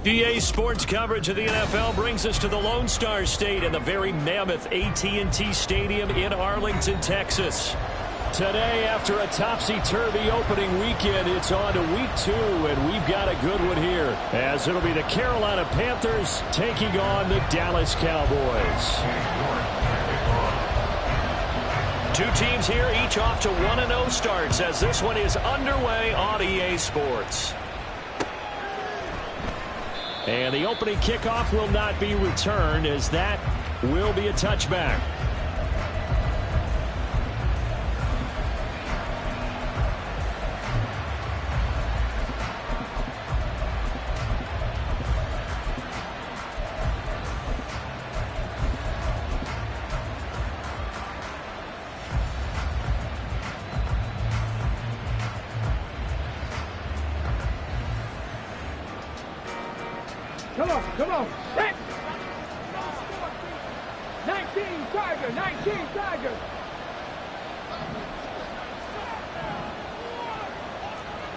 EA Sports coverage of the NFL brings us to the Lone Star State and the very mammoth AT&T Stadium in Arlington, Texas. Today, after a topsy-turvy opening weekend, it's on to week 2, and we've got a good one here, as it'll be the Carolina Panthers taking on the Dallas Cowboys. Two teams here, each off to 1-0 starts, as this one is underway on EA Sports. And the opening kickoff will not be returned, as that will be a touchback. Come on. Hey. 19 Tiger, 19 Tiger.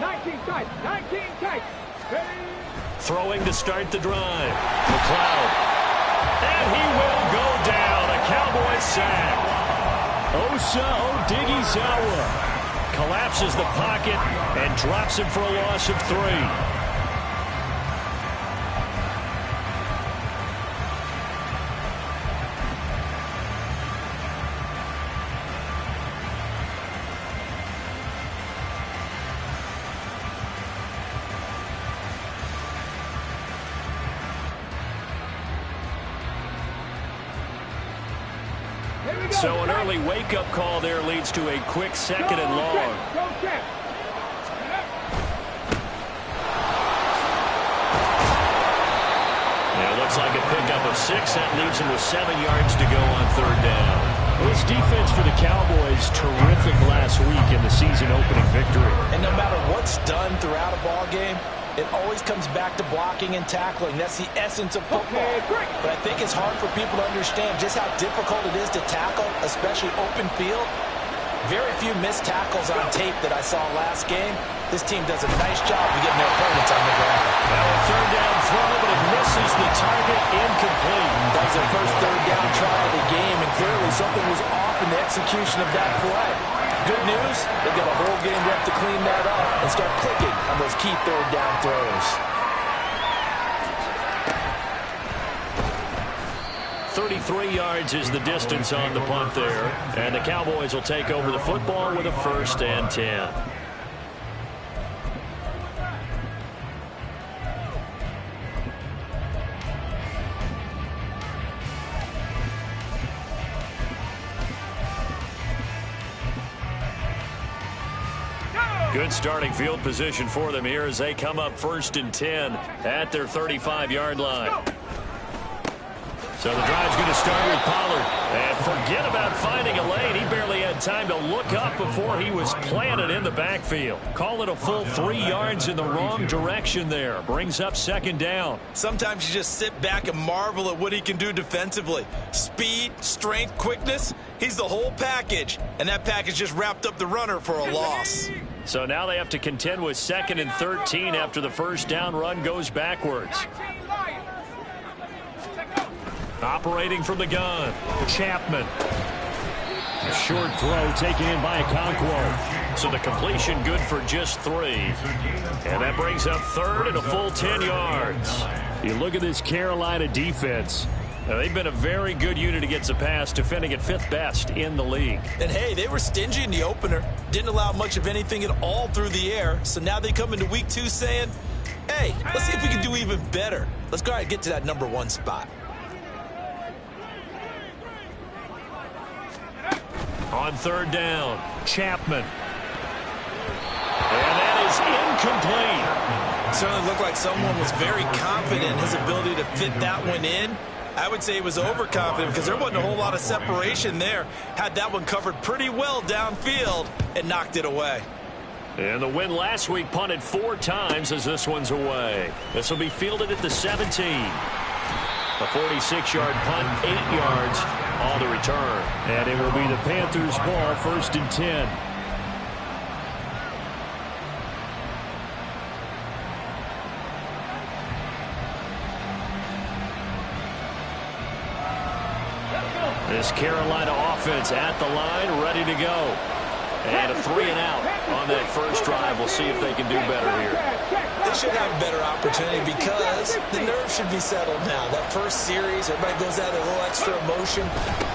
19 tight, 19 tight. Throwing to start the drive. McLeod. And he will go down. A Cowboys sack. Osa Odighizuwa collapses the pocket and drops him for a loss of 3. So an early wake-up call there leads to a quick 2nd and long. Yeah, it looks like a pickup of 6. That leaves him with 7 yards to go on 3rd down. This defense for the Cowboys, terrific last week in the season-opening victory. And no matter what's done throughout a ball game, it always comes back to blocking and tackling. That's the essence of football. But I think it's hard for people to understand just how difficult it is to tackle, especially open field. Very few missed tackles on tape that I saw last game. This team does a nice job of getting their opponents on the ground. Now a 3rd down throw, but it misses the target, incomplete. That was the first 3rd down try of the game, and clearly something was off in the execution of that play. Good news, they've got a whole game left to clean that up and start clicking on those key 3rd down throws. 33 yards is the distance on the punt there. And the Cowboys will take over the football with a 1st and 10. Good starting field position for them here as they come up 1st and 10 at their 35-yard line. So the drive's going to start with Pollard. And forget about finding a lane. He barely had time to look up before he was planted in the backfield. Call it a full 3 yards in the wrong direction there. Brings up 2nd down. Sometimes you just sit back and marvel at what he can do defensively. Speed, strength, quickness. He's the whole package. And that package just wrapped up the runner for a loss. So now they have to contend with 2nd and 13 after the 1st down run goes backwards. Operating from the gun, Chapman. A short throw taken in by Okonkwo. So the completion good for just 3. And that brings up 3rd and a full 10 yards. You look at this Carolina defense. Now, they've been a very good unit against the pass, defending at 5th best in the league. And, hey, they were stingy in the opener. Didn't allow much of anything at all through the air. So now they come into week 2 saying, hey, let's see if we can do even better. Let's go ahead and get to that number 1 spot. On 3rd down, Chapman. And that is incomplete. Certainly looked like someone was very confident in his ability to fit that one in. I would say he was overconfident because there wasn't a whole lot of separation there. Had that one covered pretty well downfield and knocked it away. And the win last week punted 4 times as this one's away. This will be fielded at the 17. A 46-yard punt, 8 yards on the return. And it will be the Panthers' ball, 1st and 10. This Carolina offense at the line, ready to go. And a 3 and out on that first drive. We'll see if they can do better here. They should have a better opportunity because the nerves should be settled now. That first series, everybody goes out with a little extra emotion.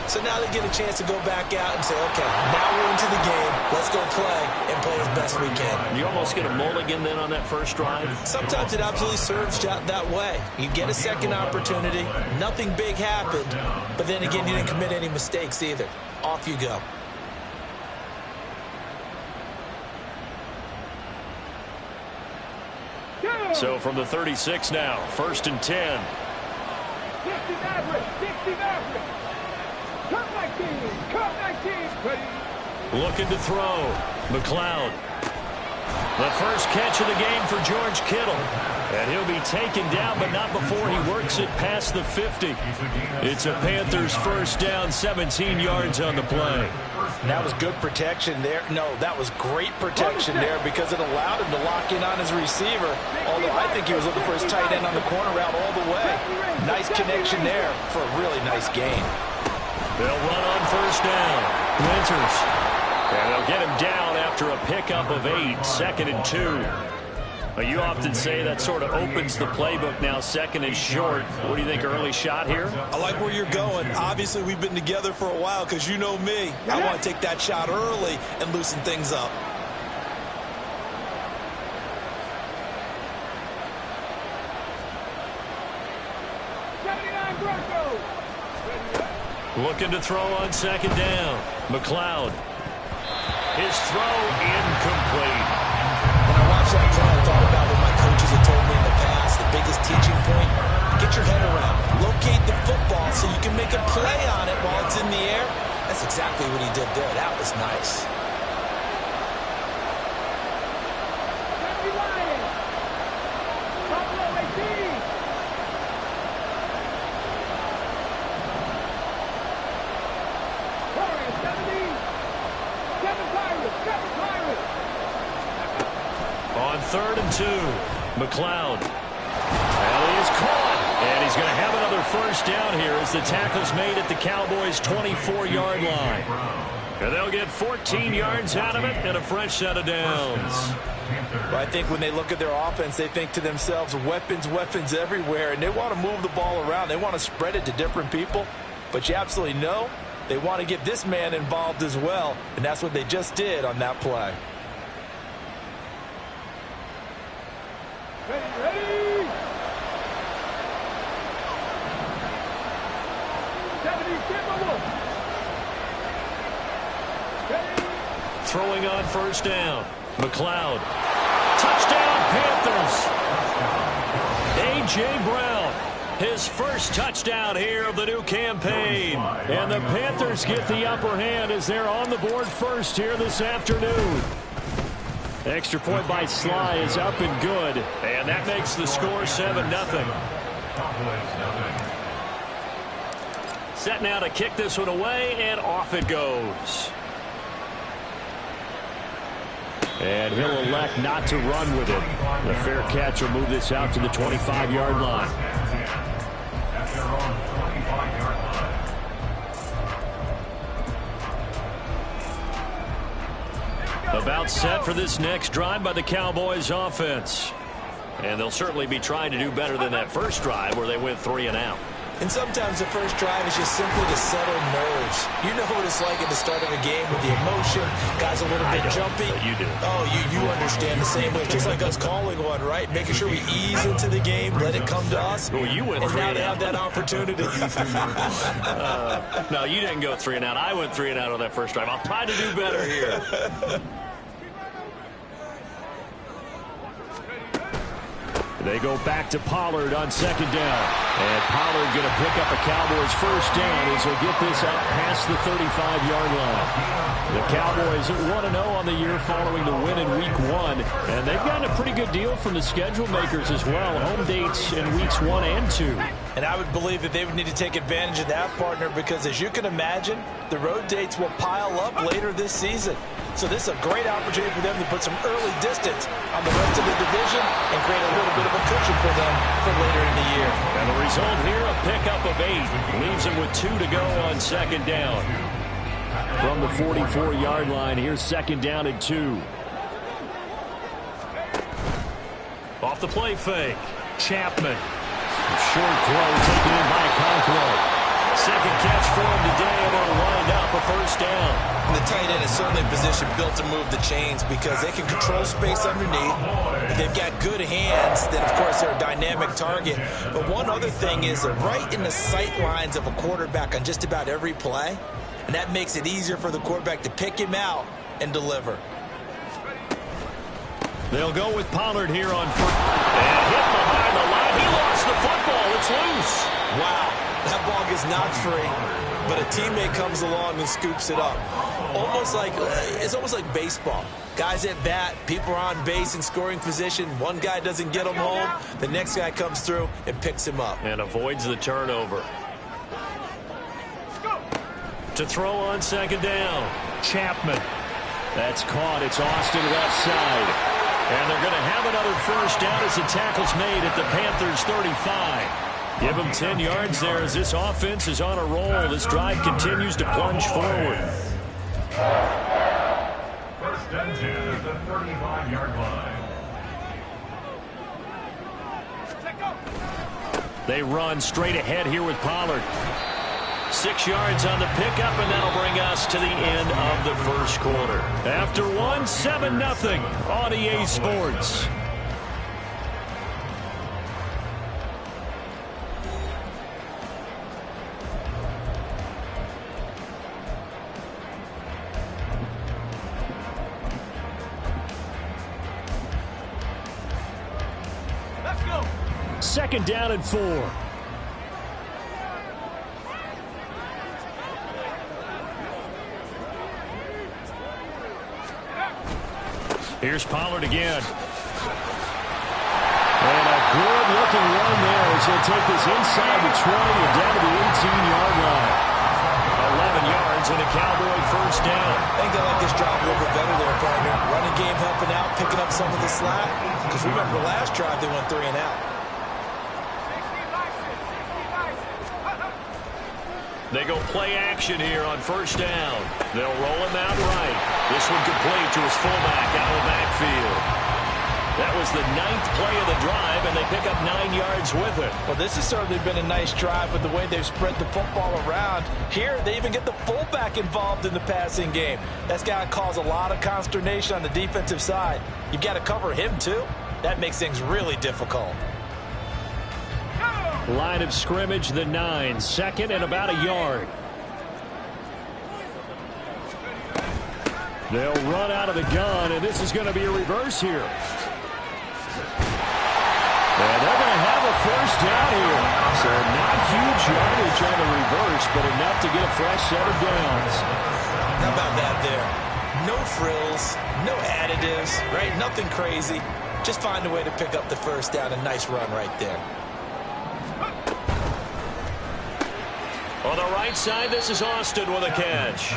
So now they get a chance to go back out and say, okay, now we're into the game. Let's go play and play as best we can. You almost get a mulligan then on that first drive? Sometimes it absolutely serves that way. You get a second opportunity. Nothing big happened. But then again, you didn't commit any mistakes either. Off you go. Go. So from the 36 now, 1st and 10. 60 Maverick, 60 Maverick. Cut 19, cut 19. Ready. Looking to throw. McLeod. The first catch of the game for George Kittle. And he'll be taken down, but not before he works it past the 50. It's a Panthers first down, 17 yards on the play. That was good protection there. No, that was great protection there because it allowed him to lock in on his receiver. Although I think he was looking for his tight end on the corner route all the way. Nice connection there for a really nice gain. They'll run on first down. Winters. And they'll get him down after a pickup of 8, 2nd and 2. You often say that sort of opens the playbook now, 2nd and short. What do you think, early shot here? I like where you're going. Obviously, we've been together for a while because you know me. I want to take that shot early and loosen things up. Looking to throw on 2nd down. McLeod. His throw incomplete. When I watched that play, I thought about what my coaches had told me in the past. The biggest teaching point, get your head around. Locate the football so you can make a play on it while it's in the air. That's exactly what he did there. That was nice. On 3rd and 2, McLeod. And he is caught. And he's going to have another first down here as the tackle's made at the Cowboys' 24-yard line. And they'll get 14 yards out of it and a fresh set of downs. Well, I think when they look at their offense, they think to themselves, weapons, weapons everywhere, and they want to move the ball around. They want to spread it to different people. But you absolutely know they want to get this man involved as well, and that's what they just did on that play. Ready. 70, Throwing on first down. McLeod. Touchdown, Panthers. A.J. Brown. His first touchdown here of the new campaign. And the Panthers get the upper hand as they're on the board first here this afternoon. Extra point by Sly is up and good. And that makes the score 7-0. Set now to kick this one away, and off it goes. And he'll elect not to run with it. The fair catch will move this out to the 25-yard line. About set for this next drive by the Cowboys offense. And they'll certainly be trying to do better than that first drive where they went 3 and out. And sometimes the first drive is just simply to settle nerves. You know what it's like at the start of a game with the emotion. Guys a little bit jumpy. You do. Oh, you understand the same way. Just like us calling one, right? Making sure we ease into the game, let it come to us. Well, you went and three now and they out. have that opportunity. No, you didn't go 3 and out. I went 3 and out on that first drive. I'll try to do better here. They go back to Pollard on second down. And Pollard going to pick up a Cowboys first down as he'll get this out past the 35-yard line. The Cowboys 1-0 on the year following the win in Week 1. And they've gotten a pretty good deal from the schedule makers as well. Home dates in Weeks 1 and 2. And I would believe that they would need to take advantage of that, partner, because as you can imagine, the road dates will pile up later this season. So this is a great opportunity for them to put some early distance on the rest of the division and create a little bit of a cushion for them for later in the year. And the result here, a pickup of 8. Leaves them with 2 to go on second down. From the 44-yard line, here's second down and 2. Off the play fake. Chapman. Short throw taken in by Conklin. Second catch for him today, and they'll wind up a first down. And the tight end is certainly a position built to move the chains because they can control space underneath. If they've got good hands, then of course they're a dynamic target. But one other thing is they're right in the sight lines of a quarterback on just about every play. And that makes it easier for the quarterback to pick him out and deliver. They'll go with Pollard here on first. And hit behind the line. He lost the football. It's loose. Wow. That ball gets knocked free, but a teammate comes along and scoops it up. It's almost like baseball. Guys at bat, people are on base in scoring position. One guy doesn't get him home. The next guy comes through and picks him up. And avoids the turnover. To throw on second down. Chapman. That's caught. It's Austin left side. And they're going to have another first down as the tackle's made at the Panthers' 35. Give them 10 yards there as this offense is on a roll. This drive continues to plunge forward. First and 10 at the 35-yard line. They run straight ahead here with Pollard. 6 yards on the pickup, and that'll bring us to the end of the first quarter. After 1, 7-0 on EA Sports. Second down and 4. Here's Pollard again. And a good-looking run there as he'll take this inside the 20 and down to the 18-yard line. 11 yards and a Cowboy first down. I think they like this job a little bit better there, partner. Running game helping out, picking up some of the slack. Because remember, the last drive they went 3 and out. They go play action here on first down. They'll roll him out right. This one complete to his fullback out of the backfield. That was the 9th play of the drive, and they pick up 9 yards with it. Well, this has certainly been a nice drive with the way they've spread the football around. Here, they even get the fullback involved in the passing game. That's got to cause a lot of consternation on the defensive side. You've got to cover him, too. That makes things really difficult. Line of scrimmage, the 9. Second and about a yard. They'll run out of the gun, and this is going to be a reverse here. And they're going to have a first down here. So not huge yardage on the reverse, but enough to get a fresh set of downs. How about that there? No frills, no additives, right? Nothing crazy. Just find a way to pick up the first down. A nice run right there. On the right side, this is Austin with a catch.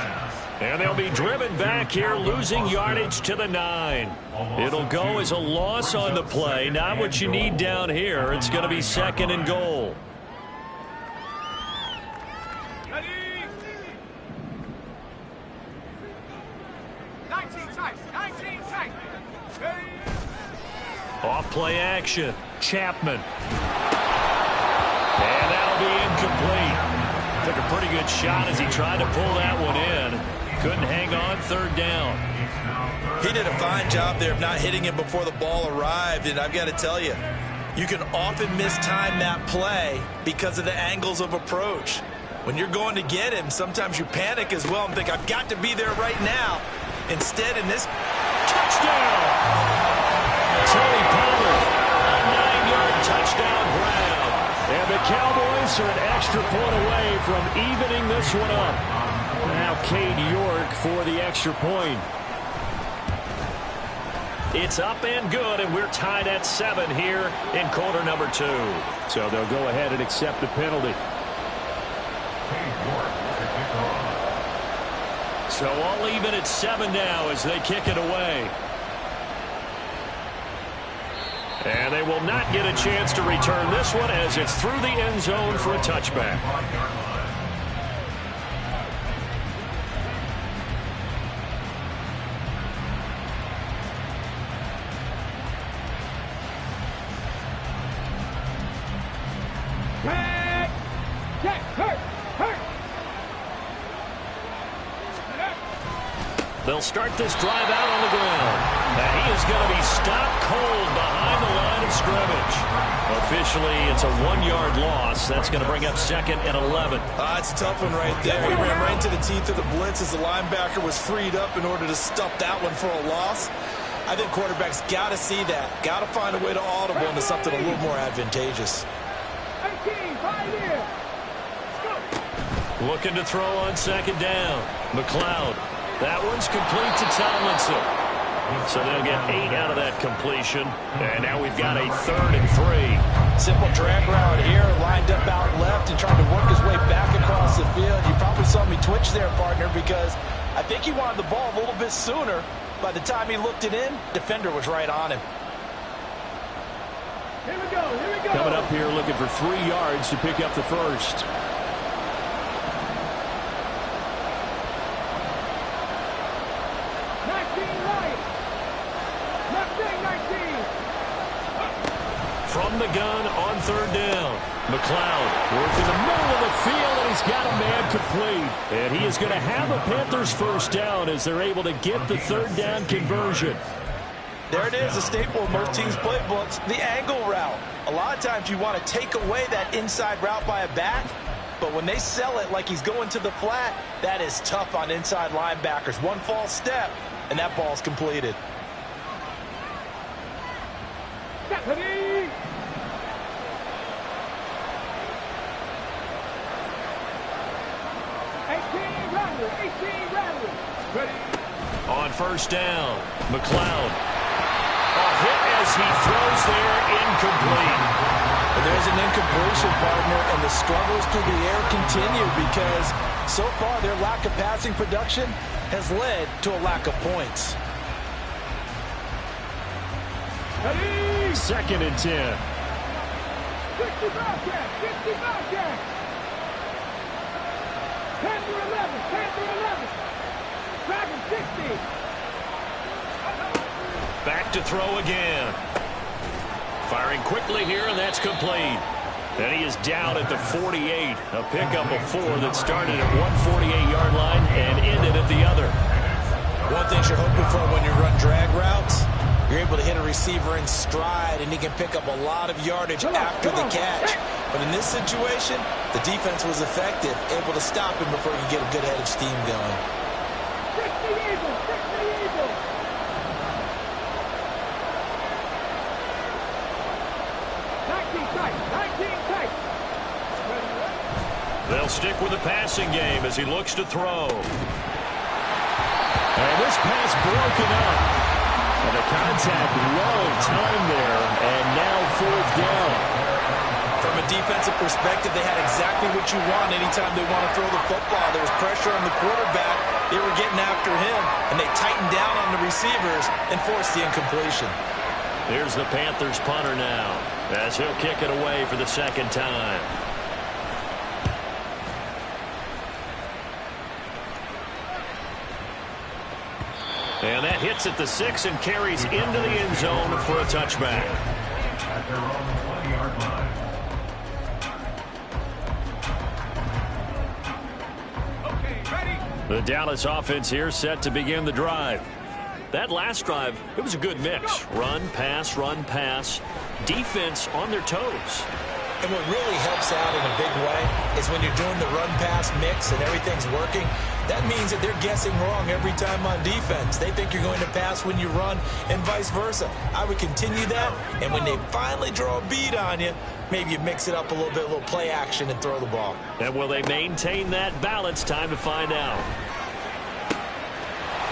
And they'll be driven back here, losing yardage to the 9. It'll go as a loss on the play. Not what you need down here. It's going to be second and goal. Off play action. Chapman. And that'll be incomplete. Took a pretty good shot as he tried to pull that one in. Couldn't hang on, third down. He did a fine job there of not hitting it before the ball arrived, and I've got to tell you, you can often mistime that play because of the angles of approach. When you're going to get him, sometimes you panic as well and think, I've got to be there right now. Instead, in this touchdown, Tony Pollard, a 9-yard touchdown grab. And the Cowboys are an extra point away from evening this one up. Now Cade York for the extra point. It's up and good, and we're tied at 7 here in quarter number 2. So they'll go ahead and accept the penalty. So all even at 7 now as they kick it away. And they will not get a chance to return this one as it's through the end zone for a touchback. They'll start this drive out on the ground. And he is going to be stopped cold behind the line of scrimmage. Officially, it's a 1-yard loss. That's going to bring up 2nd and 11. It's a tough one right there. He ran right into the teeth of the blitz as the linebacker was freed up in order to stop that one for a loss. I think quarterbacks got to see that. Got to find a way to audible into something a little more advantageous. 18, 5 years. Looking to throw on 2nd down. McLeod. That one's complete to Tomlinson. So they'll get 8 out of that completion. And now we've got a 3rd and 3. Simple drag route here, lined up out left and trying to work his way back across the field. You probably saw me twitch there, partner, because I think he wanted the ball a little bit sooner. By the time he looked it in, defender was right on him. Here we go, here we go. Coming up here looking for 3 yards to pick up the first. From the gun on 3rd down. McLeod working the middle of the field, and he's got a man complete. And he is going to have a Panthers first down as they're able to get the 3rd down conversion. There it is, a staple of most teams' playbooks, the angle route. A lot of times you want to take away that inside route by a back, but when they sell it like he's going to the flat, that is tough on inside linebackers. One false step, and that ball's completed. Ready? 18 Rattler. Ready? On 1st down, McLeod. A hit as he throws there, incomplete. And there's an incompletion, partner, and the struggles through the air continue because so far their lack of passing production has led to a lack of points. Ready? 2nd and 10. 60 Bobcats, 60 Bobcats. 10 to 11, 10 to 11. Dragon 60. Back to throw again. Firing quickly here, and that's complete. And he is down at the 48. A pickup of 4 that started at 148-yard line and ended at the other. One thing you're hoping for when you run drag routes, you're able to hit a receiver in stride, and he can pick up a lot of yardage after the catch. But in this situation, the defense was effective, able to stop him before he could get a good head of steam going. 60 Eagles, 60 Eagles. They'll stick with the passing game as he looks to throw. And this pass broken up. And the contact, well timed there, and now 4th down. From a defensive perspective, they had exactly what you want anytime they want to throw the football. There was pressure on the quarterback. They were getting after him, and they tightened down on the receivers and forced the incompletion. Here's the Panthers punter now as he'll kick it away for the 2nd time. And that hits at the 6 and carries into the end zone for a touchback. At their own 20-yard line. The Dallas offense here set to begin the drive. That last drive, it was a good mix. Run, pass. Defense on their toes. And what really helps out in a big way is when you're doing the run-pass mix and everything's working, that means that they're guessing wrong every time on defense. They think you're going to pass when you run and vice versa. I would continue that, and when they finally draw a bead on you, maybe you mix it up a little bit, a little play action and throw the ball. And will they maintain that balance? Time to find out.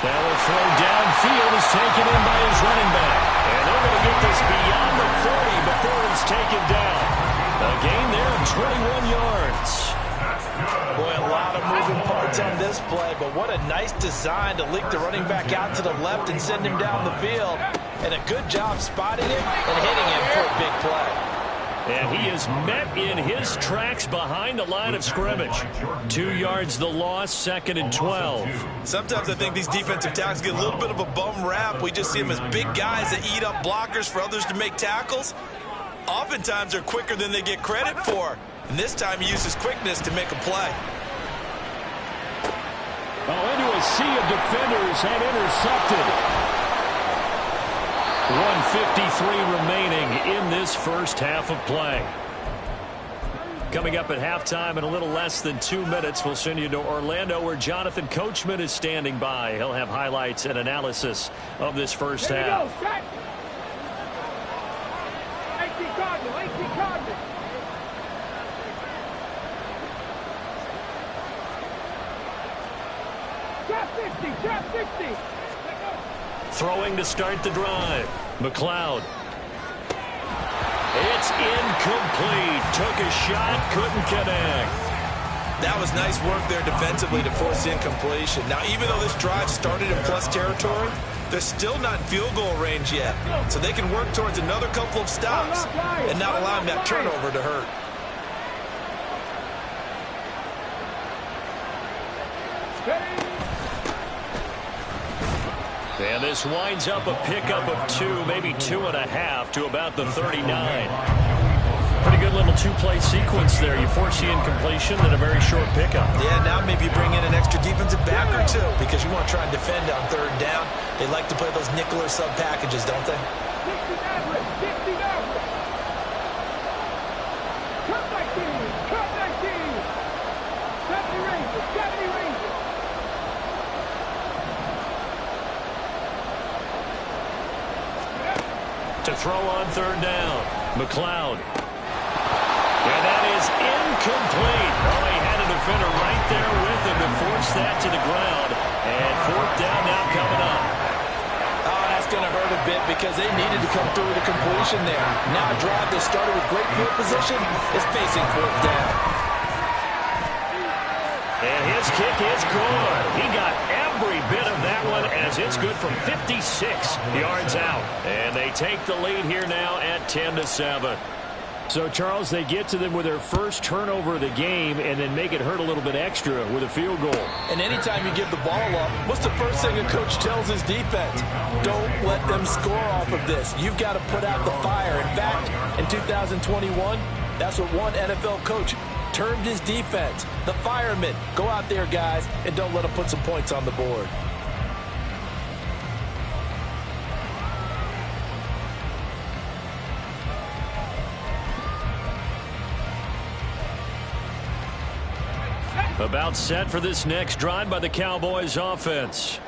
That will throw downfield is taken in by his running back. And they're going to get this beyond the 40 before it's taken down. A gain there of 21 yards. Boy, a lot of moving parts on this play, but what a nice design to leak the running back out to the left and send him down the field. And a good job spotting him and hitting him for a big play. And he is met in his tracks behind the line of scrimmage. 2 yards the loss, 2nd and 12. Sometimes I think these defensive tackles get a little bit of a bum rap. We just see them as big guys that eat up blockers for others to make tackles. Oftentimes they're quicker than they get credit for. And this time he uses quickness to make a play. Into a sea of defenders and intercepted. 1:53 remaining in this first half of play. Coming up at halftime in a little less than 2 minutes, we'll send you to Orlando where Jonathan Coachman is standing by. He'll have highlights and analysis of this first half. 18 Cardinal. Trap 60. Throwing to start the drive. McLeod. It's incomplete. Took a shot, couldn't connect. That was nice work there defensively to force incompletion. Now, even though this drive started in plus territory, they're still not in field goal range yet. So they can work towards another couple of stops and not allowing that turnover to hurt. And this winds up a pickup of 2, maybe 2.5 to about the 39. Pretty good little two-play sequence there. You force the incompletion, then a very short pickup. Yeah, now maybe you bring in an extra defensive back or two because you want to try and defend on 3rd down. They like to play those nickel or sub packages, don't they? 60 average. Cut 19. 70 Rangers. To throw on 3rd down. McLeod. And that is incomplete. Oh, he had a defender right there with him to force that to the ground. And 4th down now coming up. Oh, that's going to hurt a bit because they needed to come through with a completion there. Now a drive that started with great field position is facing 4th down. And his kick is good. He got every bit of that one as it's good from 56 yards out. And they take the lead here now at 10-7. So, Charles, they get to them with their first turnover of the game and then make it hurt a little bit extra with a field goal. And anytime you give the ball up, what's the first thing a coach tells his defense? Don't let them score off of this. You've got to put out the fire. In fact, in 2021, that's what one NFL coach termed his defense. The firemen. Go out there, guys, and don't let them put some points on the board. About set for this next drive by the Cowboys offense.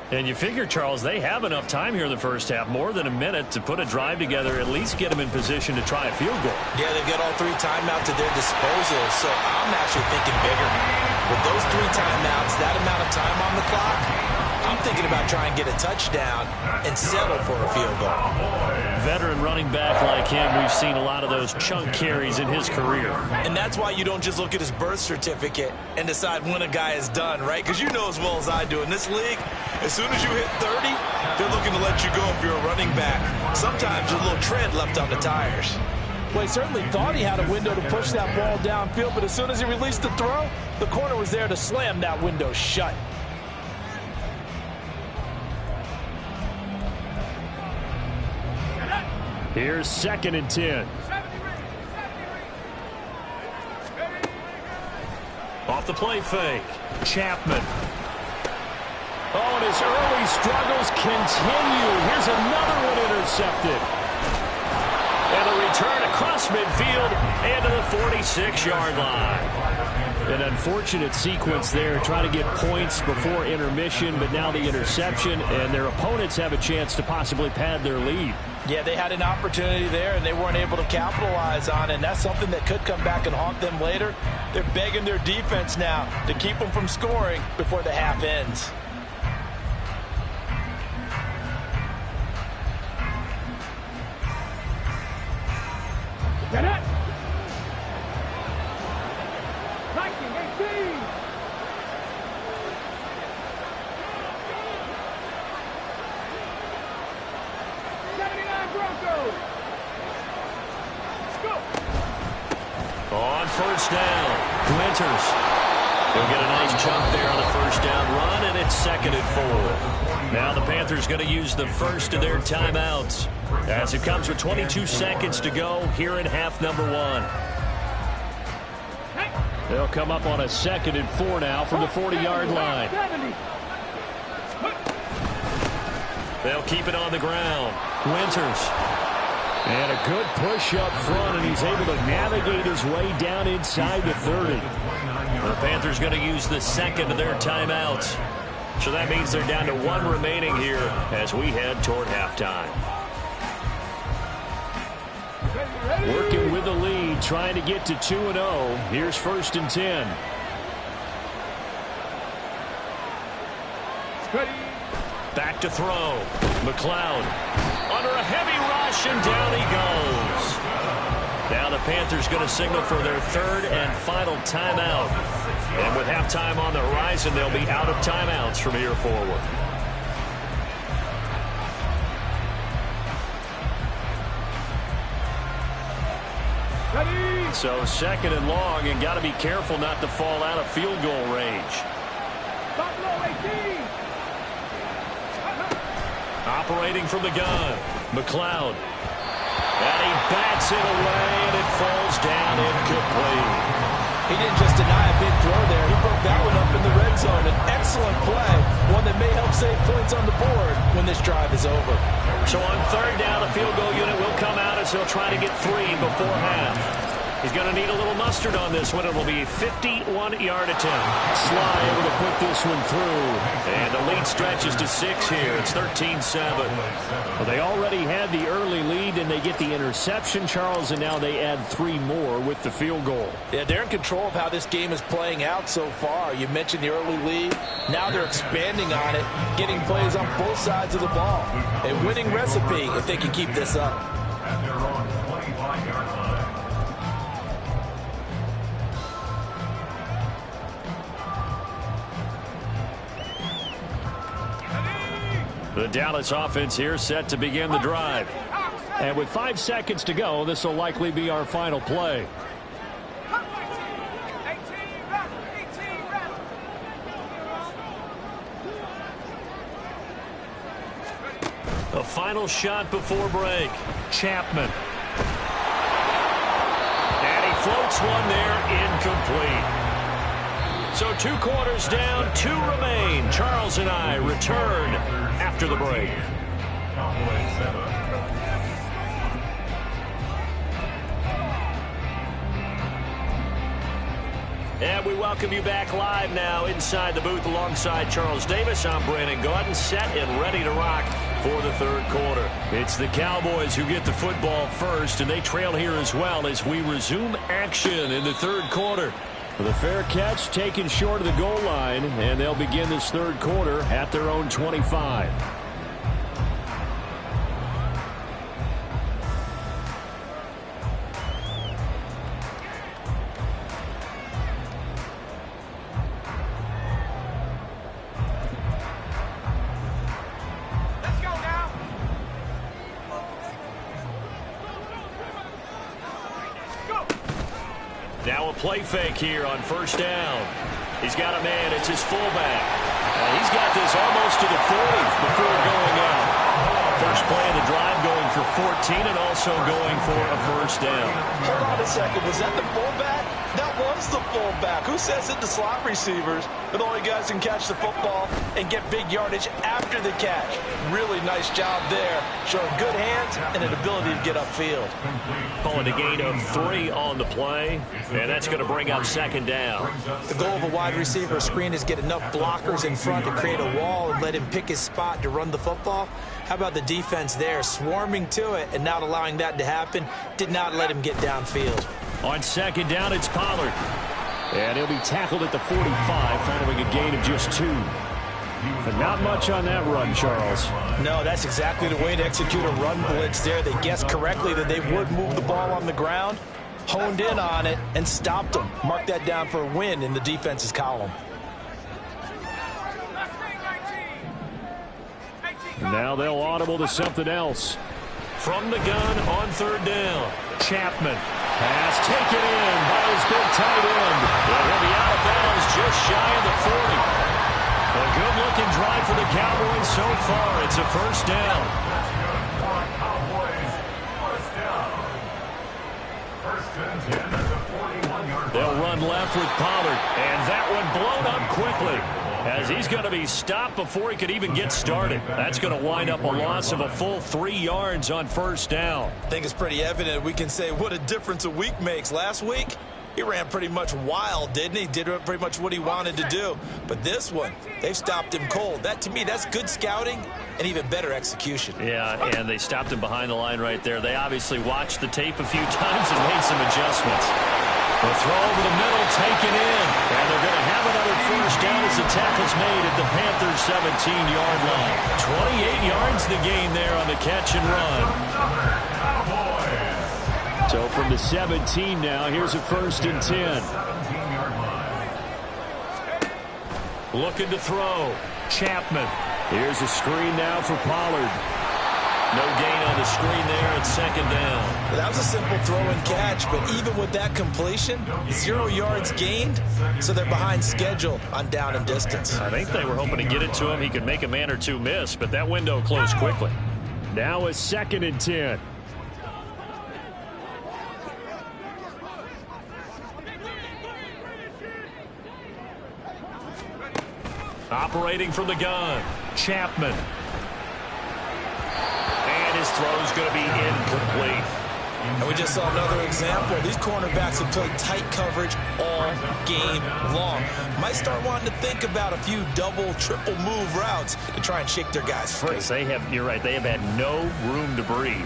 And you figure, Charles, they have enough time here in the first half, more than a minute, to put a drive together, at least get them in position to try a field goal. Yeah, they've got all 3 timeouts at their disposal, so I'm actually thinking bigger. With those 3 timeouts, that amount of time on the clock, I'm thinking about trying to get a touchdown and settle for a field goal. Veteran running back like him, we've seen a lot of those chunk carries in his career. And that's why you don't just look at his birth certificate and decide when a guy is done, right? Because you know as well as I do, in this league, as soon as you hit 30, they're looking to let you go if you're a running back. Sometimes there's a little tread left on the tires. Well, he certainly thought he had a window to push that ball downfield, but as soon as he released the throw, the corner was there to slam that window shut. Here's 2nd and 10. Off the play fake. Chapman. Oh, and his early struggles continue. Here's another one intercepted. And the return across midfield into the 46-yard line. An unfortunate sequence there, trying to get points before intermission, but now the interception, and their opponents have a chance to possibly pad their lead. Yeah, they had an opportunity there, and they weren't able to capitalize on it, and that's something that could come back and haunt them later. They're begging their defense now to keep them from scoring before the half ends. Get it! 1918! Broncos! Let's go! On first down, Winters. He'll get a nice chunk there on the first down run, and it's 2nd and 4. Now the Panthers going to use the first of their timeouts as it comes with 22 seconds to go here in half number 1. They'll come up on a 2nd and 4 now from the 40-yard line. They'll keep it on the ground. Winters. And a good push up front, and he's able to navigate his way down inside the 30. The Panthers going to use the second of their timeouts. So that means they're down to 1 remaining here as we head toward halftime. Working with the lead, trying to get to 2-0. Here's 1st and 10. Back to throw. McLeod under a heavy rush, and down he goes. Now the Panthers going to signal for their 3rd and final timeout. And with halftime on the horizon, they'll be out of timeouts from here forward. So 2nd and long, and got to be careful not to fall out of field goal range. Operating from the gun, McLeod. And he bats it away, and it falls down incomplete. He didn't just deny a big throw there. He broke that one up in the red zone. An excellent play, one that may help save points on the board when this drive is over. So on 3rd down, the field goal unit will come out as they'll try to get 3 before half. He's going to need a little mustard on this one. It will be a 51-yard attempt. Sly able to put this one through. And the lead stretches to 6 here. It's 13-7. Well, they already had the early lead, and they get the interception, Charles, and now they add 3 more with the field goal. Yeah, they're in control of how this game is playing out so far. You mentioned the early lead. Now they're expanding on it, getting plays on both sides of the ball. A winning recipe if they can keep this up. At their own 25-yard line. The Dallas offense here set to begin the drive. And with 5 seconds to go, this will likely be our final play. A final shot before break. Chapman. And he floats one there, incomplete. So 2 quarters down, 2 remain. Charles and I return after the break. And we welcome you back live now inside the booth alongside Charles Davis. I'm Brandon Gaudin, set and ready to rock for the 3rd quarter. It's the Cowboys who get the football first, and they trail here as well as we resume action in the 3rd quarter. The fair catch taken short of the goal line, and they'll begin this 3rd quarter at their own 25. Now a play fake here on 1st down. He's got a man. It's his fullback. He's got this almost to the 40 before going out. First play of the drive going for 14 and also going for a first down. Hold on a second. Was that the fullback? That was the fullback. Who says it to slot receivers? But the only guys can catch the football and get big yardage after the catch. Really nice job there, showing good hands and an ability to get upfield. Calling a gain of 3 on the play, and that's going to bring up second down. The goal of a wide receiver screen is get enough blockers in front to create a wall and let him pick his spot to run the football. How about the defense there, swarming to it and not allowing that to happen? Did not let him get downfield. On second down, it's Pollard. And he'll be tackled at the 45 following a gain of just 2. But not much on that run, Charles. No, that's exactly the way to execute a run blitz there. They guessed correctly that they would move the ball on the ground, honed in on it, and stopped them. Mark that down for a win in the defense's column. Now they'll audible to something else. From the gun on third down, Chapman. Pass taken in by his big tight end. And he'll be out of bounds just shy of the 40. A good-looking drive for the Cowboys so far. It's a first down. They'll run left with Pollard. And that one blown up quickly, as he's going to be stopped before he could even get started. That's going to wind up a loss of a full 3 yards on first down. I think it's pretty evident. We can say what a difference a week makes. Last week, he ran pretty much wild, didn't he? Did pretty much what he wanted to do. But this one, they've stopped him cold. That, to me, that's good scouting and even better execution. Yeah, and they stopped him behind the line right there. They obviously watched the tape a few times and made some adjustments. The throw over the middle, taken in. And they're going to have another first down as the tackle's made at the Panthers' 17-yard line. 28 yards the gain there on the catch and run. So from the 17 now, here's a first and 10. Looking to throw. Chapman. Here's a screen now for Pollard. No gain on the screen there at second down. That was a simple throw and catch, but even with that completion, 0 yards gained, so they're behind schedule on down and distance. I think they were hoping to get it to him. He could make a man or two miss, but that window closed quickly. Now a second and 10. Operating from the gun, Chapman. And his throw's going to be incomplete. And we just saw another example. These cornerbacks have played tight coverage all game long. Might start wanting to think about a few double, triple move routes to try and shake their guys free. They have, you're right, they have had no room to breathe.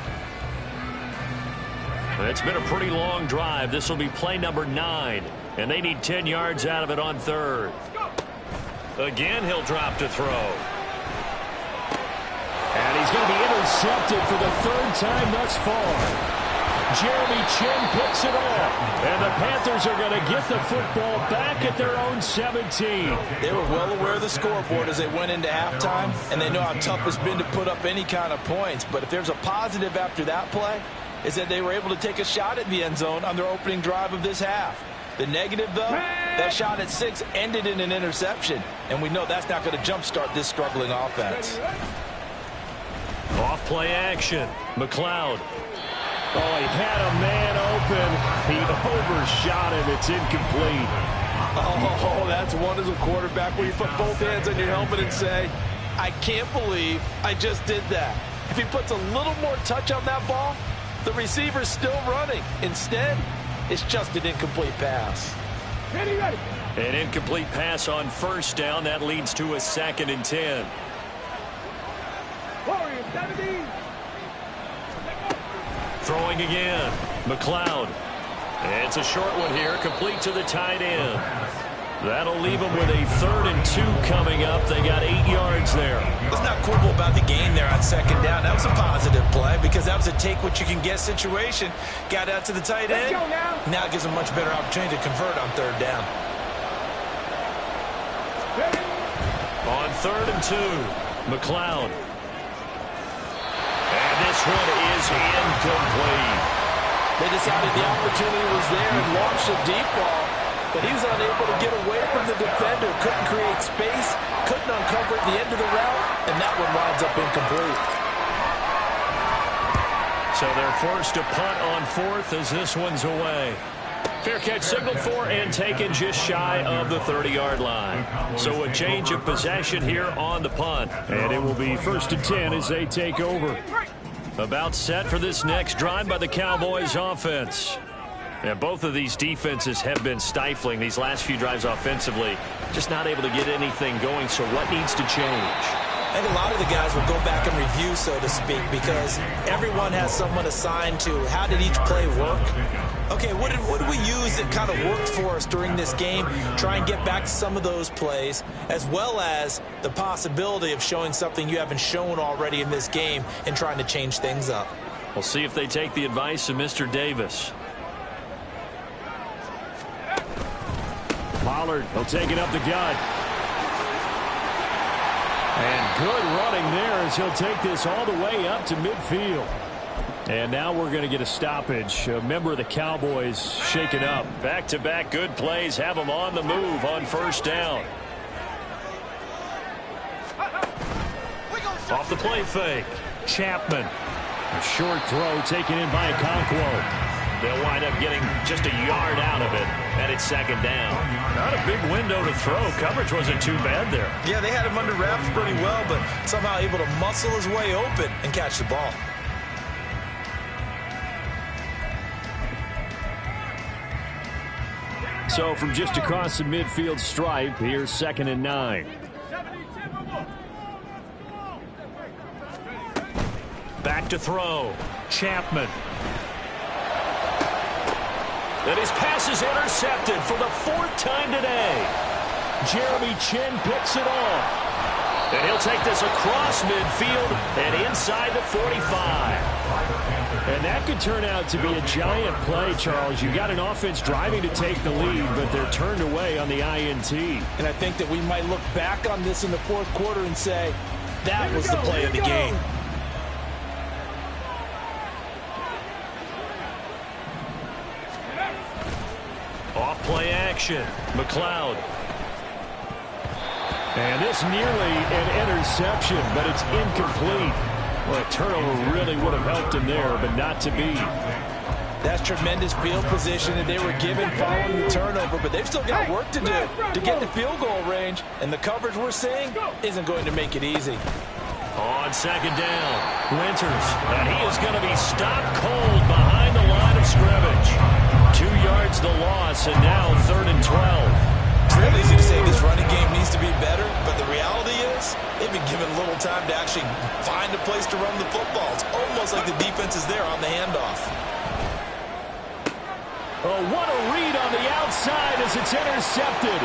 It's been a pretty long drive. This will be play number 9, and they need 10 yards out of it on third. Again, he'll drop to throw. And he's going to be intercepted for the 3rd time thus far. Jeremy Chin picks it off. And the Panthers are going to get the football back at their own 17. They were well aware of the scoreboard as they went into halftime, and they know how tough it's been to put up any kind of points. But if there's a positive after that play, is that they were able to take a shot at the end zone on their opening drive of this half. The negative, though, that shot at 6 ended in an interception, and we know that's not going to jumpstart this struggling offense. Off play action. McLeod. Oh, he had a man open. He overshot him. It's incomplete. Oh, that's one as a quarterback where you put both hands on your helmet and say, I can't believe I just did that. If he puts a little more touch on that ball, the receiver's still running. Instead, it's just an incomplete pass. Ready. An incomplete pass on first down. That leads to a 2nd and 10. Warriors, 17. Throwing again. McLeod. It's a short one here, complete to the tight end. That'll leave them with a 3rd and 2 coming up. They got 8 yards there. Let's not quibble about the gain there on second down. That was a positive play because that was a take-what-you-can-get situation. Got out to the tight end. Now it gives them a much better opportunity to convert on 3rd down. On 3rd and 2, McLeod. And this one is incomplete. They decided the opportunity was there and launched a deep ball, but he was unable to get away from the defender, couldn't create space, couldn't uncover at the end of the route, and that one winds up incomplete. So they're forced to punt on fourth as this one's away. Fair catch signaled for and taken just shy of the 30-yard line. So a change of possession here on the punt. And it will be 1st and 10 as they take over. About set for this next drive by the Cowboys offense. And both of these defenses have been stifling these last few drives offensively. Just not able to get anything going, so what needs to change? I think a lot of the guys will go back and review, so to speak, because everyone has someone assigned to how did each play work. Okay, what did we use that kind of worked for us during this game? Try and get back to some of those plays, as well as the possibility of showing something you haven't shown already in this game and trying to change things up. We'll see if they take the advice of Mr. Davis. Pollard, he'll take it up the gut. And good running there as he'll take this all the way up to midfield. And now we're going to get a stoppage. A member of the Cowboys shaken up. Back-to-back good plays have them on the move on first down. Off the play fake. Chapman. A short throw taken in by Okonkwo. They'll wind up getting just a yard out of it, and it's second down. Not a big window to throw. Coverage wasn't too bad there. Yeah, they had him under wraps pretty well, but somehow able to muscle his way open and catch the ball. So from just across the midfield stripe, here's 2nd and 9. Back to throw. Chapman. And his pass is intercepted for the 4th time today. Jeremy Chin picks it off. And he'll take this across midfield and inside the 45. And that could turn out to be a giant play, Charles. You got an offense driving to take the lead, but they're turned away on the INT. And I think that we might look back on this in the 4th quarter and say, that was the play of the game. Off play action. McLeod. And this nearly an interception, but it's incomplete. Well, a turnover really would have helped him there, but not to be. That's tremendous field position that they were given following the turnover, but they've still got work to do to get the field goal range, and the coverage we're seeing isn't going to make it easy. On second down, Winters, and he is going to be stopped cold behind the line of scrimmage. 2 yards the loss, and now 3rd and 12. It's really easy to say this running game needs to be better, but the reality is they've been given little time to actually find a place to run the football. It's almost like the defense is there on the handoff. Oh, what a read on the outside as it's intercepted.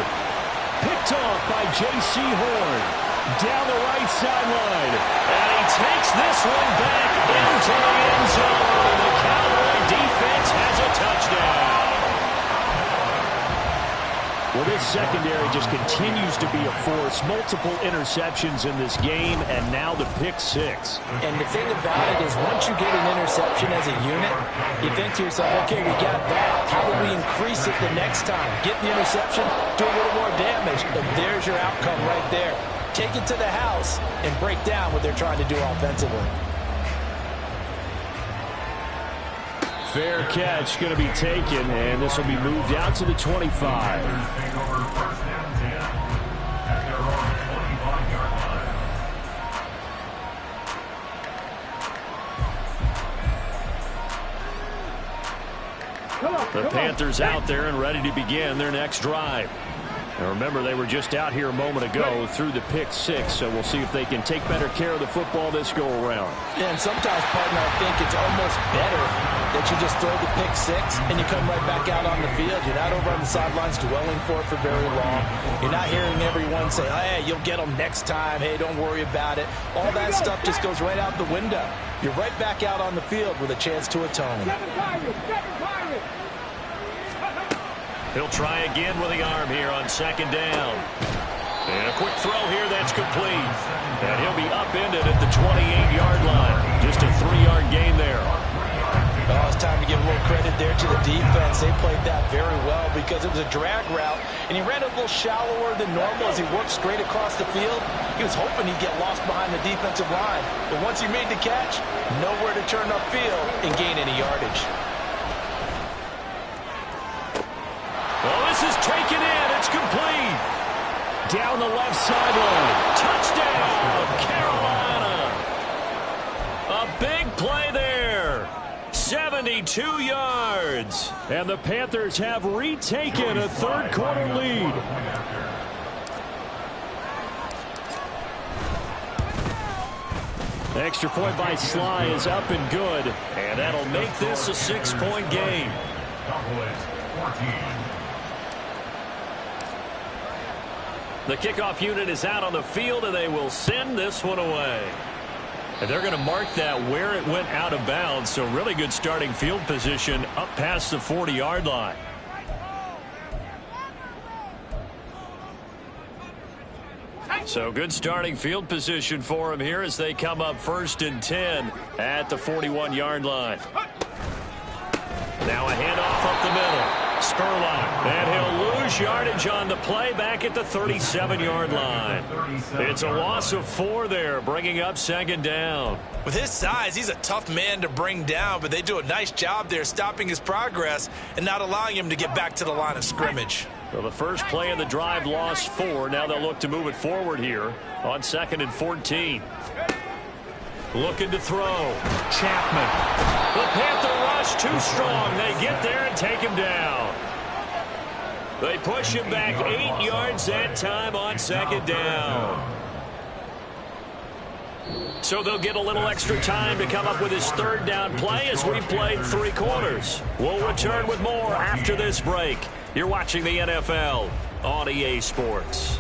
Picked off by J.C. Horn. Down the right sideline. And he takes this one back into the end zone. The Cowboy defense has a touchdown. Well, this secondary just continues to be a force. Multiple interceptions in this game, and now the pick 6. And the thing about it is once you get an interception as a unit, you think to yourself, okay, we got that. How do we increase it the next time? Get the interception, do a little more damage, and there's your outcome right there. Take it to the house and break down what they're trying to do offensively. Fair catch going to be taken, and this will be moved out to the 25. The Panthers out there and ready to begin their next drive. Now remember, they were just out here a moment ago through the pick 6, so we'll see if they can take better care of the football this go-around. Yeah, and sometimes, partner, I think it's almost better that you just throw the pick 6 and you come right back out on the field. You're not over on the sidelines dwelling for it for very long. You're not hearing everyone say, hey, you'll get them next time. Hey, don't worry about it. All that stuff just goes right out the window. You're right back out on the field with a chance to atone. He'll try again with the arm here on second down. And a quick throw here that's complete. And he'll be upended at the 28-yard line. Just a 3-yard gain there. Oh, it's time to give a little credit there to the defense, they played that very well because it was a drag route, and he ran a little shallower than normal as he worked straight across the field. He was hoping he'd get lost behind the defensive line, but once he made the catch, nowhere to turn upfield and gain any yardage. Well, this is taken in. It's complete. Down the left sideline. Touchdown, Carolina. A big play there. 72 yards. And the Panthers have retaken a third-quarter lead. The extra point by Sly is up and good. And that'll make this a 6-point game. The kickoff unit is out on the field, and they will send this one away. And they're going to mark that where it went out of bounds, so really good starting field position up past the 40-yard line. So good starting field position for him here as they come up 1st and 10 at the 41-yard line. Now a handoff up the middle. Spurlock, and he'll lose yardage on the play back at the 37-yard line. It's a loss of 4 there, bringing up 2nd down. With his size, he's a tough man to bring down, but they do a nice job there stopping his progress and not allowing him to get back to the line of scrimmage. So the first play of the drive lost 4. Now they'll look to move it forward here on 2nd and 14. Looking to throw. Chapman. The Panther rush too strong. They get there and take him down. They push him back 8 yards that time on 2nd down. So they'll get a little extra time to come up with his 3rd down play as we played 3 quarters. We'll return with more after this break. You're watching the NFL on EA Sports.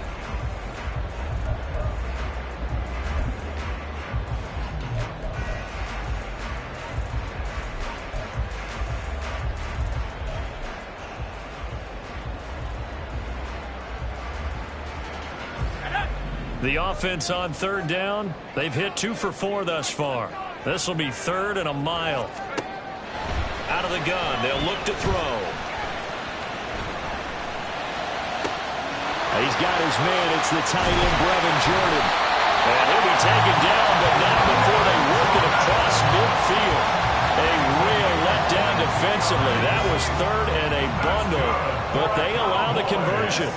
The offense on 3rd down, they've hit 2 for 4 thus far. This will be 3rd and a mile. Out of the gun, they'll look to throw. He's got his man. It's the tight end, Brevin Jordan. And he'll be taken down, but not before they work it across midfield. A real letdown defensively. That was 3rd and a bundle, but they allow the conversion.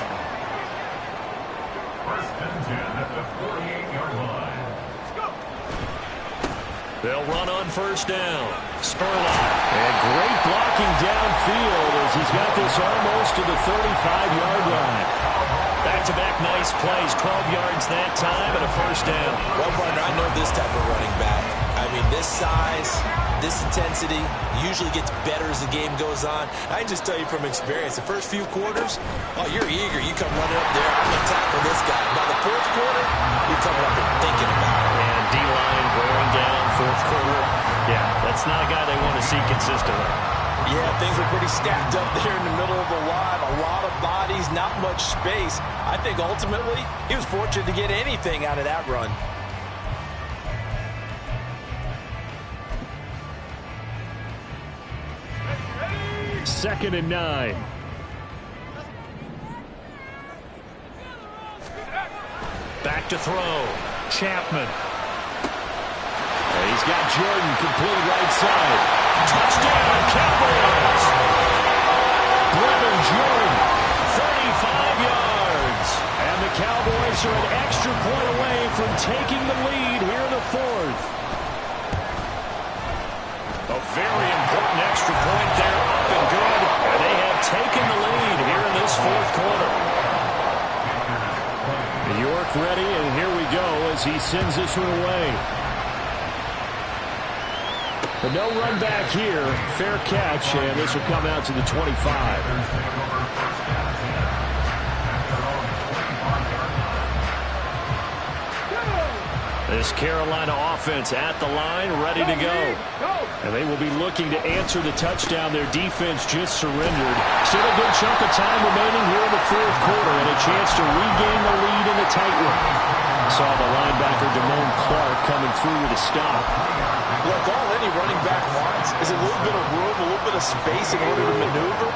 They'll run on 1st down. Spurlock. And great blocking downfield as he's got this almost to the 35-yard line. Back-to-back nice plays. 12 yards that time and a 1st down. Well, partner, I know this type of running back. I mean, this size, this intensity usually gets better as the game goes on. I can just tell you from experience, the first few quarters, oh, you're eager. You come running up there, I'm going to tackle this guy. By the 4th quarter, you're coming up and thinking about it. And D-line wearing down 4th quarter. Yeah, that's not a guy they want to see consistently. Yeah, things are pretty stacked up there in the middle of the line. A lot of bodies, not much space. I think ultimately he was fortunate to get anything out of that run. 2nd and 9. Back to throw. Chapman. And he's got Jordan complete right side. Touchdown, Cowboys. Brevin Jordan. 35 yards. And the Cowboys are an extra point away from taking the lead here in the 4th. A very important extra point there, up and good. And they have taken the lead here in this 4th quarter. York ready, and here we go as he sends this one away. But no run back here. Fair catch, and this will come out to the 25. This Carolina offense at the line, ready to go. And they will be looking to answer the touchdown. Their defense just surrendered. Still a good chunk of time remaining here in the 4th quarter and a chance to regain the lead in the tight one. Saw the linebacker Damone Clark coming through with a stop. Look, all any running back wants There's a little bit of room, a little bit of space in order to maneuver,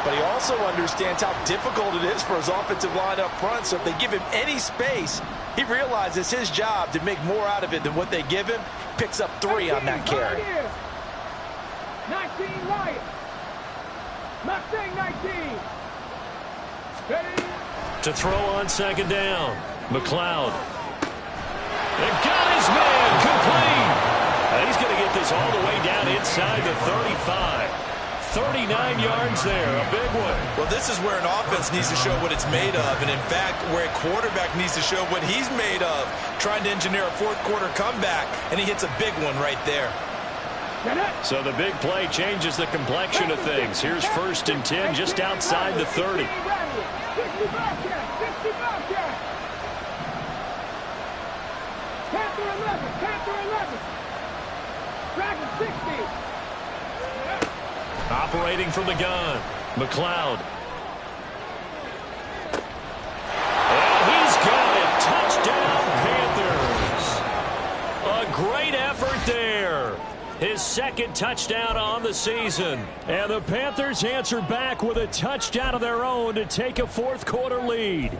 but he also understands how difficult it is for his offensive line up front, so if they give him any space, he realizes his job to make more out of it than what they give him, picks up 3 on that carry. 19 Lions. Mustang 19. Ready? To throw on second down. McLeod. And got his man complete. And he's going to get this all the way down inside the 35. 39 yards there, a big one. Well, this is where an offense needs to show what it's made of, and in fact, where a quarterback needs to show what he's made of, trying to engineer a fourth-quarter comeback, and he hits a big one right there. So the big play changes the complexion of things. Here's 1st and 10 just outside the 30. 60 Bobcats. Panther 11. Panther 11. Dragon 60. Operating from the gun, McLeod. And he's got it. Touchdown, Panthers. A great effort there. His 2nd touchdown on the season. And the Panthers answer back with a touchdown of their own to take a 4th-quarter lead.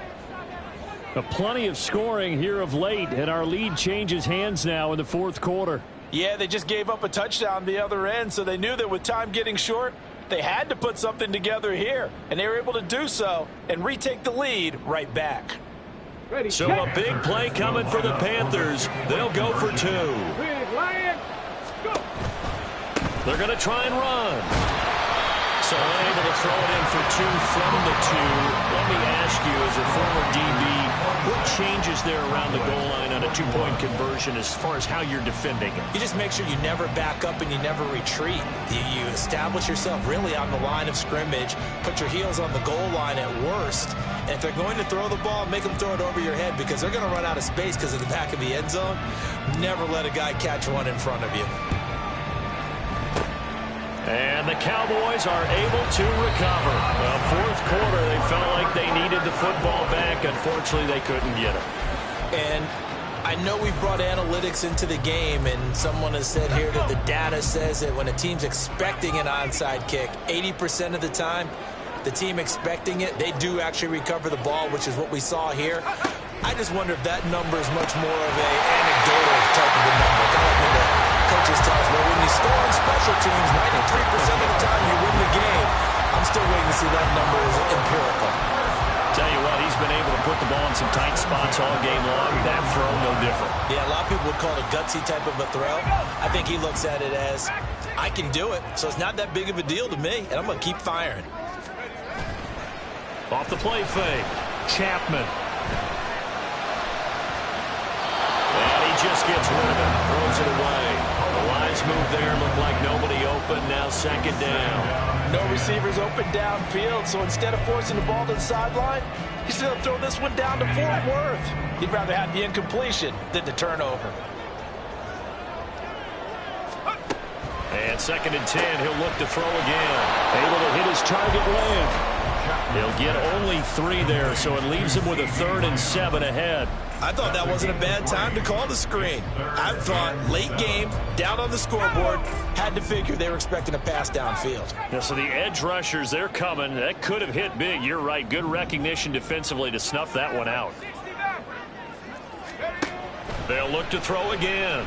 Plenty of scoring here of late, and our lead changes hands now in the 4th quarter. Yeah, they just gave up a touchdown the other end, so they knew that with time getting short, they had to put something together here, and they were able to do so and retake the lead right back. Ready, so a big play coming for the Panthers. They'll go for 2. Big Lions. Go. They're going to try and run. So unable to throw it in for 2 from the 2. Let me ask you, as a former DB, what changes there around the goal line on a 2-point conversion as far as how you're defending it? You just make sure you never back up and you never retreat. You establish yourself really on the line of scrimmage, put your heels on the goal line at worst, and if they're going to throw the ball, make them throw it over your head because they're going to run out of space because of the back of the end zone. Never let a guy catch one in front of you. And the Cowboys are able to recover. Well, 4th quarter, they felt like they needed the football back. Unfortunately, they couldn't get it. And I know we brought analytics into the game, and someone has said here that the data says that when a team's expecting an onside kick, 80% of the time, the team expecting it, they do actually recover the ball, which is what we saw here. I just wonder if that number is much more of a anecdotal type of a number. Kind of like coaches tell us, well, when you score on special teams, 93% of the time you win the game. I'm still waiting to see that number is empirical. Tell you what, he's been able to put the ball in some tight spots all game long. That throw, no different. Yeah, a lot of people would call it a gutsy type of a throw. I think he looks at it as, I can do it, so it's not that big of a deal to me, and I'm going to keep firing. Off the play fake, Chapman. And he just gets rid of it, throws it away. The lines move there, look like nobody open, now 2nd down. No receivers open downfield, so instead of forcing the ball to the sideline, he's going to throw this one down to Fort Worth. He'd rather have the incompletion than the turnover. And 2nd and 10, he'll look to throw again. Able to hit his target land. He'll get only 3 there, so it leaves him with a 3rd and 7 ahead. I thought that wasn't a bad time to call the screen. I thought late game, down on the scoreboard, had to figure they were expecting a pass downfield. Yeah, so the edge rushers, they're coming. That could have hit big. You're right. Good recognition defensively to snuff that one out. They'll look to throw again.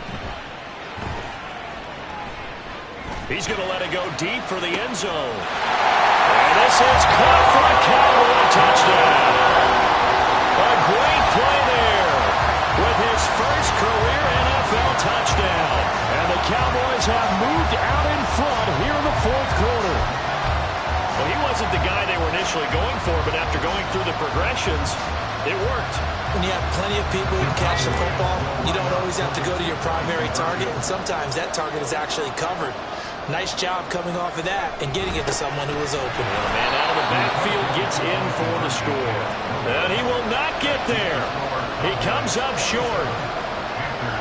He's going to let it go deep for the end zone. And this is caught for a Cowboy touchdown. A great play there with his first career NFL touchdown. And the Cowboys have moved out in front here in the 4th quarter. Well, he wasn't the guy they were initially going for, but after going through the progressions, it worked. When you have plenty of people who can catch the football, you don't always have to go to your primary target, and sometimes that target is actually covered. Nice job coming off of that and getting it to someone who was open. And a man out of the backfield gets in for the score. And he will not get there. He comes up short.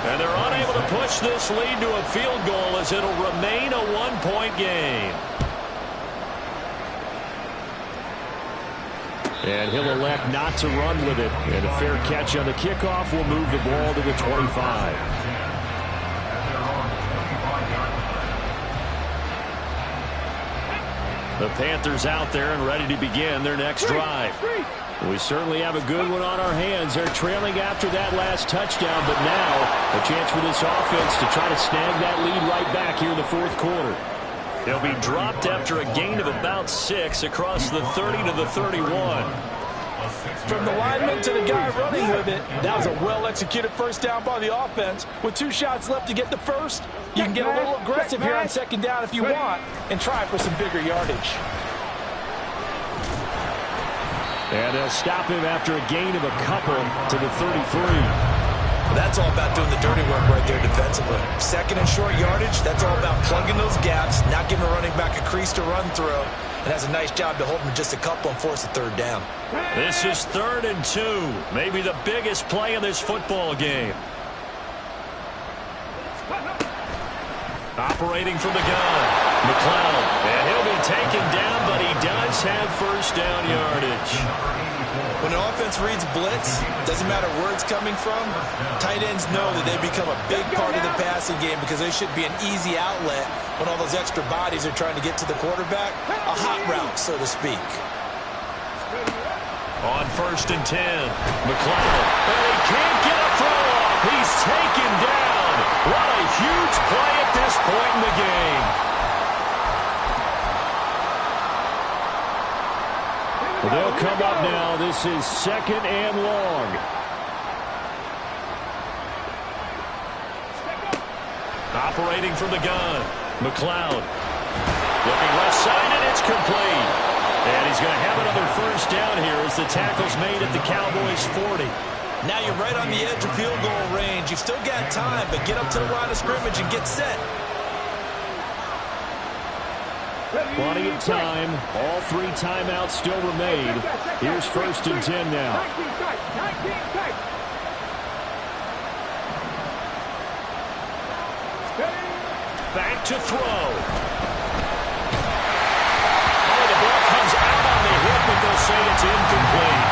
And they're unable to push this lead to a field goal as it'll remain a 1-point game. And he'll elect not to run with it. And a fair catch on the kickoff will move the ball to the 25. The Panthers out there and ready to begin their next drive. We certainly have a good one on our hands. They're trailing after that last touchdown, but now a chance for this offense to try to snag that lead right back here in the fourth quarter. They'll be dropped after a gain of about 6 across the 30 to the 31. From the lineman to the guy running with it, that was a well-executed first down by the offense. With 2 shots left to get the first, you can get a little aggressive here on second down if you want and try for some bigger yardage. And they'll stop him after a gain of a couple to the 33. That's all about doing the dirty work right there defensively. Second and short yardage, that's all about plugging those gaps, not giving a running back a crease to run through, and has a nice job to hold him just a couple and force a third down. This is 3rd and 2, maybe the biggest play in this football game. Operating from the gun, McLeod, and he'll be taken down, but he does have first down yardage. When an offense reads blitz, doesn't matter where it's coming from, tight ends know that they become a big part of the passing game because they should be an easy outlet when all those extra bodies are trying to get to the quarterback. A hot route, so to speak. On 1st and 10, McLeod, and he can't get a throw off. He's taken down. What a huge play at this point in the game. Well, they'll come up now. This is 2nd and long. Operating from the gun, McLeod. Looking left side, and it's complete. And he's going to have another first down here as the tackle's made at the Cowboys' 40. Now you're right on the edge of field goal range. You've still got time, but get up to the line of scrimmage and get set. Plenty of time. All 3 timeouts still remain. Here's 1st and 10 now. Back to throw. Oh, the ball comes out on the hip, but they'll say it's incomplete.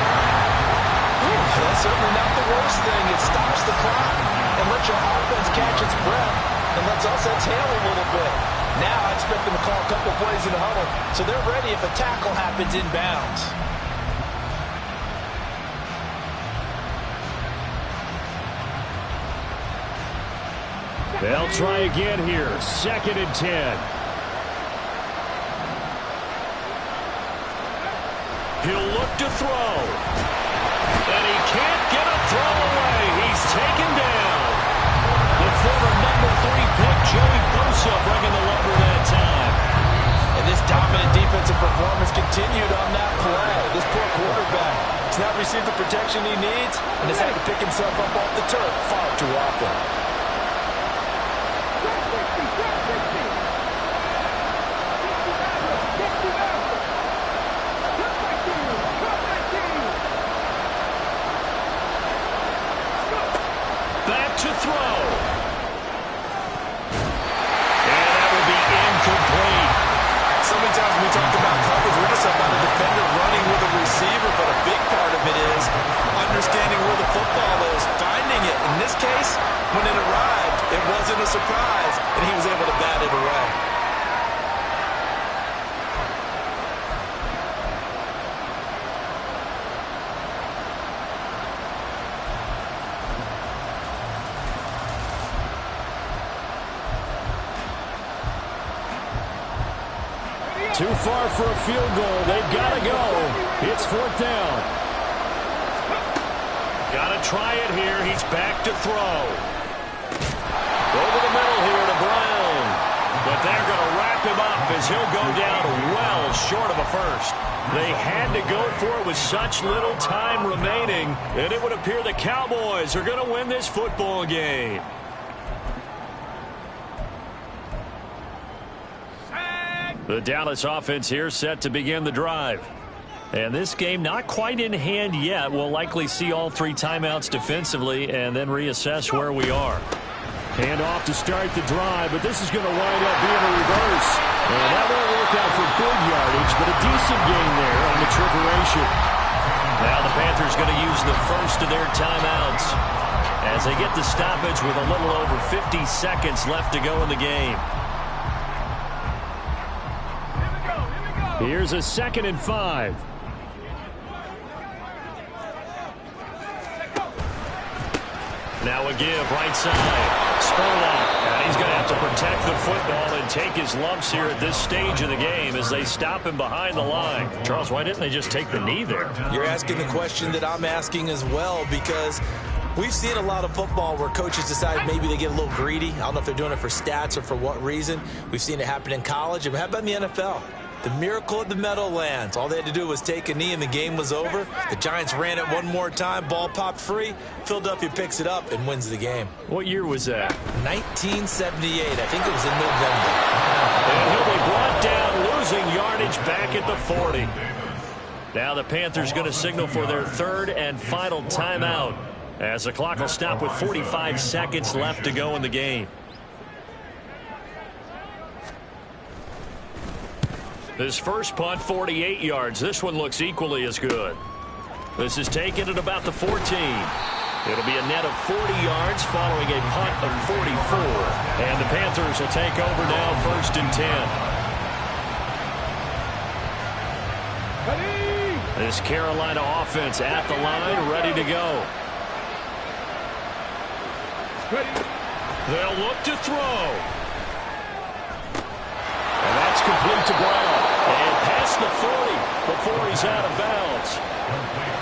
That's certainly not the worst thing. It stops the clock and lets your offense catch its breath and lets us exhale a little bit. Now I expect them to call a couple plays in the huddle, so they're ready if a tackle happens inbounds. They'll try again here. 2nd and 10. He'll look to throw. And he can't get a throw away. He's taken down. The former number 3 pick, Joey Bosa, bringing the lumber that time. And this dominant defensive performance continued on that play. This poor quarterback has not received the protection he needs and has had to pick himself up off the turf far too often. Back to throw. And that will be incomplete. So many times when we talk about coverage, we're just about a defender running with a receiver, but a big part of it is understanding where the football is, finding it. In this case, when it arrived, it wasn't a surprise, and he was able to bat it away. Too far for a field goal. They've got to go. It's 4th down. Got to try it here. He's back to throw. Over the middle here to Brown. But they're going to wrap him up as he'll go down well short of a first. They had to go for it with such little time remaining, and it would appear the Cowboys are going to win this football game. The Dallas offense here set to begin the drive. And this game not quite in hand yet. We'll likely see all 3 timeouts defensively and then reassess where we are. Hand off to start the drive, but this is going to wind up being a reverse. And that won't work out for big yardage, but a decent gain there on the trickeration. Now the Panthers going to use the first of their timeouts as they get the stoppage with a little over 50 seconds left to go in the game. Here we go. Here's a 2nd and 5. Now a give right side. Spurlock. And he's going to have to protect the football and take his lumps here at this stage of the game as they stop him behind the line. Charles, why didn't they just take the knee there? You're asking the question that I'm asking as well, because we've seen a lot of football where coaches decide maybe they get a little greedy. I don't know if they're doing it for stats or for what reason. We've seen it happen in college. And how about in the NFL? The miracle of the Meadowlands. All they had to do was take a knee and the game was over. The Giants ran it one more time. Ball popped free. Philadelphia picks it up and wins the game. What year was that? 1978. I think it was in November. And he'll be brought down, losing yardage back at the 40. Now the Panthers going to signal for their 3rd and final timeout as the clock will stop with 45 seconds left to go in the game. This first punt, 48 yards. This one looks equally as good. This is taken at about the 14. It'll be a net of 40 yards following a punt of 44. And the Panthers will take over now, 1st and 10. This Carolina offense at the line, ready to go. They'll look to throw. And that's complete to Brown. And past the 40 before he's out of bounds.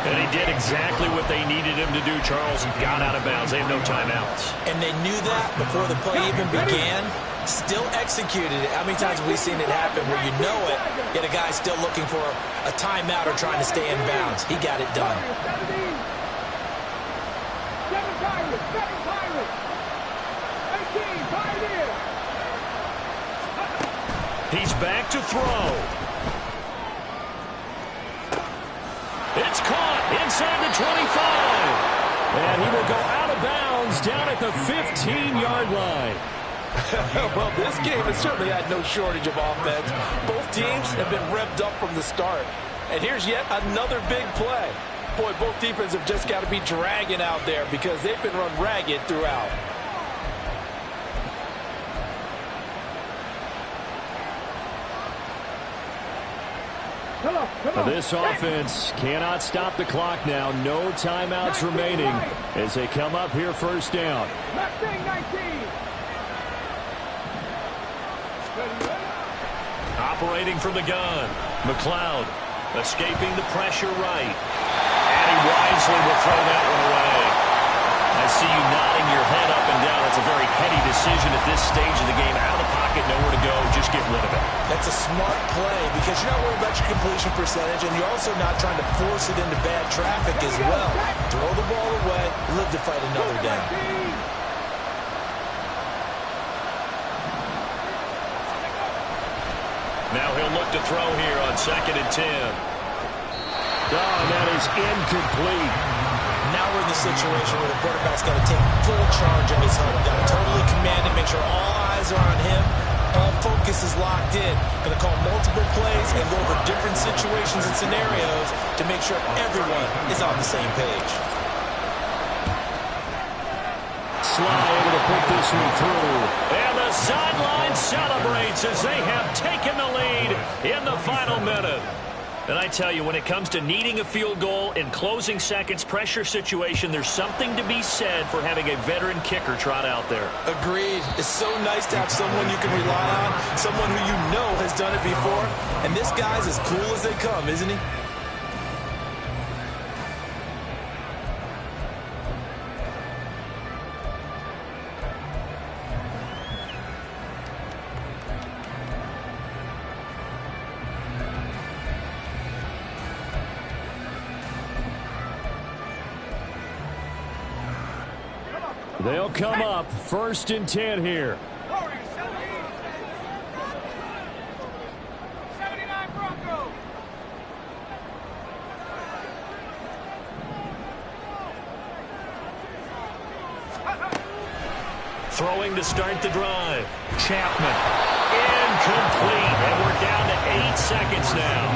And he did exactly what they needed him to do, Charles. Got out of bounds. They have no timeouts. And they knew that before the play even began. Still executed it. How many times have we seen it happen where you know it, yet a guy's still looking for a timeout or trying to stay in bounds? He got it done. 18, 5 here. He's back to throw. It's caught inside the 25. And he will go out of bounds down at the 15-yard line. Well, this game has certainly had no shortage of offense. Both teams have been revved up from the start. And here's yet another big play. Boy, both defenses have just got to be dragging out there because they've been run ragged throughout. This offense cannot stop the clock now. No timeouts remaining as they come up here 1st down. Operating from the gun. McLeod escaping the pressure right. And he wisely will throw that one away. I see you nodding your head up and down. It's a very heady decision at this stage of the game. Out of the pocket, nowhere to go. Just get rid of it. That's a smart play because you're not worried about your completion percentage, and you're also not trying to force it into bad traffic as well. Throw the ball away, live to fight another down. Now he'll look to throw here on 2nd and 10. Oh, that is incomplete. Now we're in the situation where the quarterback's got to take full charge of his huddle. Got to totally command it, make sure all eyes are on him. All focus is locked in. Going to call multiple plays and go over different situations and scenarios to make sure everyone is on the same page. Sly able to put this one through. And the sideline celebrates as they have taken the lead in the final minute. And I tell you, when it comes to needing a field goal in closing seconds, pressure situation, there's something to be said for having a veteran kicker trot out there. Agreed. It's so nice to have someone you can rely on, someone who you know has done it before. And this guy's as cool as they come, isn't he? They'll come up 1st and 10 here. 79 Broncos. Throwing to start the drive. Chapman. Incomplete. And we're down to 8 seconds now.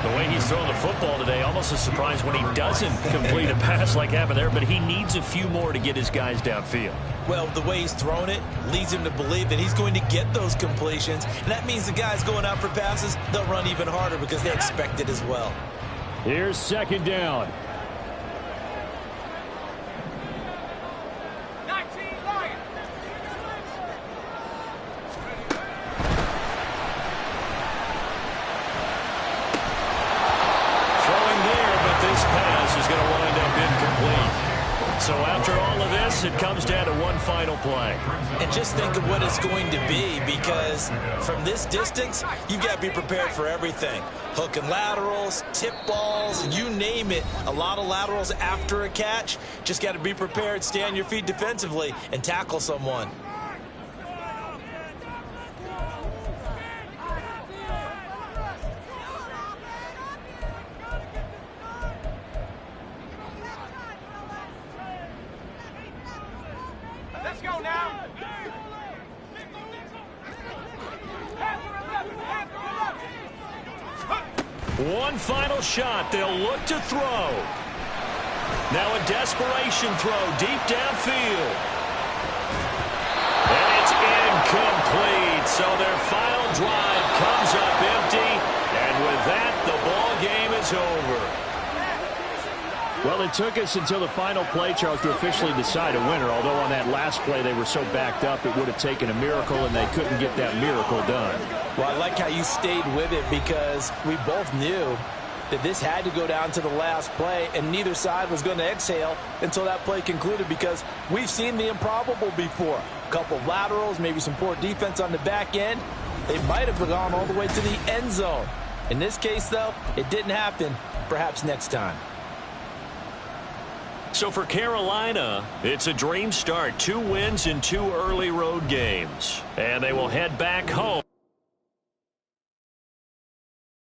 The way he's throwing the football today, almost a surprise when he doesn't complete a pass like happened there, but he needs a few more to get his guys downfield. Well, the way he's thrown it leads him to believe that he's going to get those completions, and that means the guys going out for passes, they'll run even harder because they expect it as well. Here's second down. So after all of this, it comes down to one final play. And just think of what it's going to be, because from this distance, you've got to be prepared for everything. Hook and laterals, tip balls, you name it. A lot of laterals after a catch. Just got to be prepared, stay on your feet defensively, and tackle someone. Let's go now. One final shot. They'll look to throw. Now a desperation throw deep downfield. And it's incomplete. So their final drive comes up empty. And with that, the ball game is over. Well, it took us until the final play, Charles, to officially decide a winner. Although on that last play they were so backed up, it would have taken a miracle, and they couldn't get that miracle done. Well, I like how you stayed with it, because we both knew that this had to go down to the last play, and neither side was going to exhale until that play concluded, because we've seen the improbable before. A couple of laterals, maybe some poor defense on the back end. They might have gone all the way to the end zone. In this case, though, it didn't happen. Perhaps next time. So for Carolina, it's a dream start. 2 wins in 2 early road games. And they will head back home.